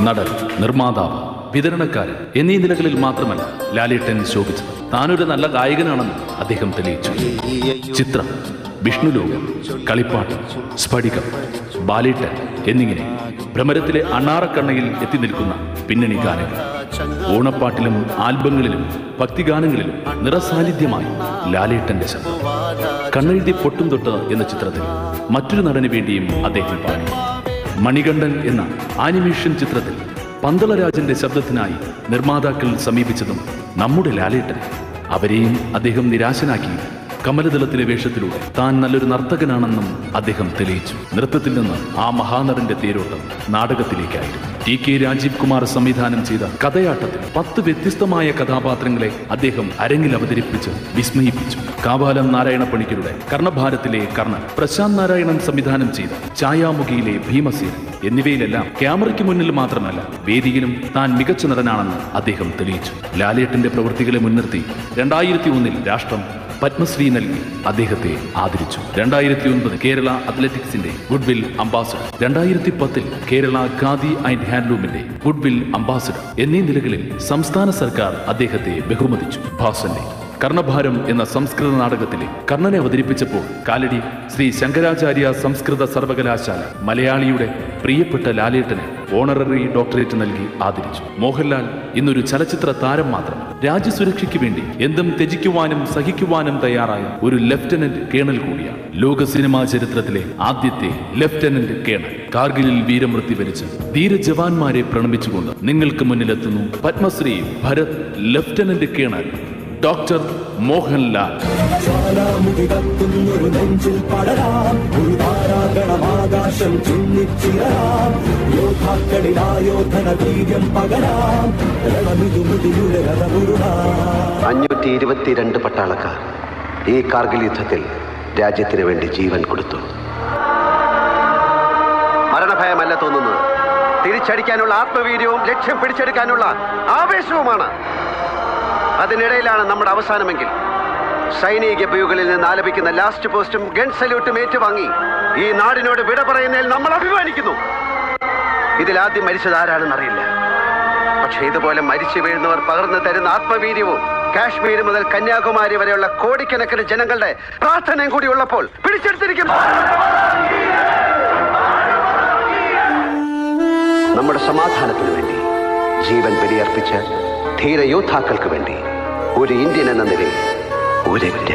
നടൻ, നിർമ്മാതാവ്, വിതരണക്കാരൻ എന്നീ നിലകളിൽ മാത്രമല്ല ലാലേട്ടൻ ശോഭിച്ചത്. താനൊരു നല്ല ഗായകനാണെന്ന് അദ്ദേഹം തെളിയിച്ചു. ചിത്രം, വിഷ്ണുലോകം, കളിപ്പാട്ട്, സ്ഫടികം, ബാലേട്ടൻ എന്നിങ്ങനെ ഭ്രമരത്തിലെ അണ്ണാറക്കണ്ണയിൽ എത്തി നിൽക്കുന്ന പിന്നണി ഗാനങ്ങൾ. ഓണപ്പാട്ടിലും ആൽബങ്ങളിലും ഭക്തിഗാനങ്ങളിലും നിറസാന്നിധ്യമായി ലാലേട്ടന്റെ ശബ്ദം. കണ്ണെഴുതി പൊട്ടും തൊട്ട് എന്ന ചിത്രത്തിൽ മറ്റൊരു നടന് വേണ്ടിയും അദ്ദേഹം പാടി. മണികണ്ഠൻ എന്ന ആനിമേഷൻ ചിത്രത്തിൽ പന്തളരാജന്റെ ശബ്ദത്തിനായി നിർമ്മാതാക്കൾ സമീപിച്ചതും നമ്മുടെ ലാലേട്ടൻ. അവരെയും അദ്ദേഹം നിരാശനാക്കി കമലദളത്തിലെ വേഷത്തിലൂടെ താൻ നല്ലൊരു നർത്തകനാണെന്നും അദ്ദേഹം തെളിയിച്ചു. നൃത്തത്തിൽ നിന്ന് ആ മഹാനടന്റെ തേരോട്ടം നാടകത്തിലേക്കായിരുന്നു. TK രാജീവ് കുമാർ സംവിധാനം ചെയ്ത കഥയാട്ടത്തിൽ 10 വ്യത്യസ്തമായ കഥാപാത്രങ്ങളെ അദ്ദേഹം അരങ്ങിൽ അവതരിപ്പിച്ച് വിസ്മയിപ്പിച്ചു. കാവാലം നാരായണ പണിക്കരുടെ കർണഭാരത്തിലെ കർണൻ, പ്രശാന്ത് നാരായണൻ സംവിധാനം ചെയ്ത ഛായാമുഖിയിലെ ഭീമസേനൻ എന്നിവയിലെല്ലാം ക്യാമറയ്ക്ക് മുന്നിൽ മാത്രമല്ല വേദിയിലും താൻ മികച്ച നടനാണെന്ന് അദ്ദേഹം തെളിയിച്ചു. ലാലേട്ടന്റെ പ്രവൃത്തികളെ മുൻനിർത്തി 2001 രാഷ്ട്രം പത്മശ്രീ നൽകി അദ്ദേഹത്തെ ആദരിച്ചു. 2009 കേരള അത്ലറ്റിക്സിന്റെ goodwill ambassador, 2010 Kerala Khadi and ഹാൻഡ്ലൂമിന്റെ ഗുഡ്വിൽ അംബാസഡർ എന്നീ നിലകളിൽ സംസ്ഥാന സർക്കാർ അദ്ദേഹത്തെ ബഹുമതിച്ചു. ഭാസന്റെ കർണഭാരം എന്ന സംസ്കൃത നാടകത്തിലെ കർണനെ അവതരിപ്പിച്ചപ്പോൾ കാലടി ശ്രീ ശങ്കരാചാര്യ സംസ്കൃത സർവകലാശാല മലയാളിയുടെ പ്രിയപ്പെട്ട ലാലേട്ടന് ഓണററി ഡോക്ടറേറ്റ് നൽകി ആദരിച്ചു. മോഹൻലാൽ ഇന്നൊരു ചലച്ചിത്ര താരം മാത്രം, രാജ്യസുരക്ഷയ്ക്ക് വേണ്ടി എന്തും ത്യജിക്കുവാനും സഹിക്കുവാനും തയ്യാറായ ഒരു ലഫ്റ്റനന്റ് കേണൽ കൂടിയാണ്. ലോക സിനിമാ ചരിത്രത്തിലെ ആദ്യത്തെ ലഫ്റ്റനന്റ് കേണൽ. കാർഗിലിൽ വീരമൃത്യു വരിച്ച് ധീര ജവാന്മാരെ പ്രണമിച്ചുകൊണ്ട് നിങ്ങൾക്ക് മുന്നിലെത്തുന്നു Padmashri Bharat lieutenant colonel doctor Mohanlal. ൂറ്റി പട്ടാളക്കാർ ഈ കാർഗിൽ യുദ്ധത്തിൽ രാജ്യത്തിന് വേണ്ടി ജീവൻ കൊടുത്തു. മരണഭയമല്ല തോന്നുന്നത്, തിരിച്ചടിക്കാനുള്ള ആത്മവീര്യവും ലക്ഷ്യം പിടിച്ചെടുക്കാനുള്ള ആവേശവുമാണ്. അതിനിടയിലാണ് നമ്മുടെ അവസാനമെങ്കിൽ സൈനിക ബ്യൂകളിൽ നിന്ന് ആലപിക്കുന്ന ലാസ്റ്റ് പോസ്റ്റും ഗൺ സല്യൂട്ടും ഏറ്റുവാങ്ങി ഈ നാടിനോട് വിട പറയുന്നതിൽ നമ്മൾ അഭിമാനിക്കുന്നു. ഇതിൽ ആദ്യം മരിച്ചത് ആരാണെന്നറിയില്ല, പക്ഷെ ഇതുപോലെ മരിച്ചു വീഴുന്നവർ പകർന്നു തരുന്ന ആത്മവീര്യവും കാശ്മീർ മുതൽ കന്യാകുമാരി വരെയുള്ള കോടിക്കണക്കിന് ജനങ്ങളുടെ പ്രാർത്ഥനയും കൂടി ഉള്ളപ്പോൾ പിടിച്ചെടുത്തിരിക്കുന്നു. നമ്മുടെ സമാധാനത്തിന് വേണ്ടി ജീവൻ ബലിയർപ്പിച്ച ധീരയോദ്ധാക്കൾക്ക് വേണ്ടി ഒരു ഇന്ത്യൻ എന്ന നിലയിൽ ഒരൊറ്റ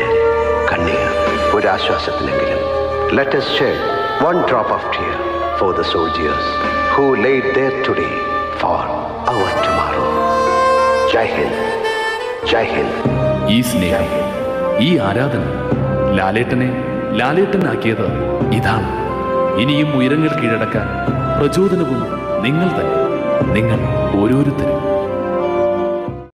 കണ്ണീർ, ഒരാശ്വാസത്തിലെങ്കിലും let us shed one drop of tear for the soldiers who laid there today for our tomorrow. Jai Hind, Jai Hind. ഈ സ്നേഹം, ഈ ആരാധന ലാലേട്ടനെ ലാലേട്ടനാക്കിയത് ഇതാണ്. ഇനിയും ഉയരങ്ങൾ കീഴടക്കാൻ പ്രചോദനവും നിങ്ങൾ തന്നെ, നിങ്ങൾ ഓരോരുത്തരും.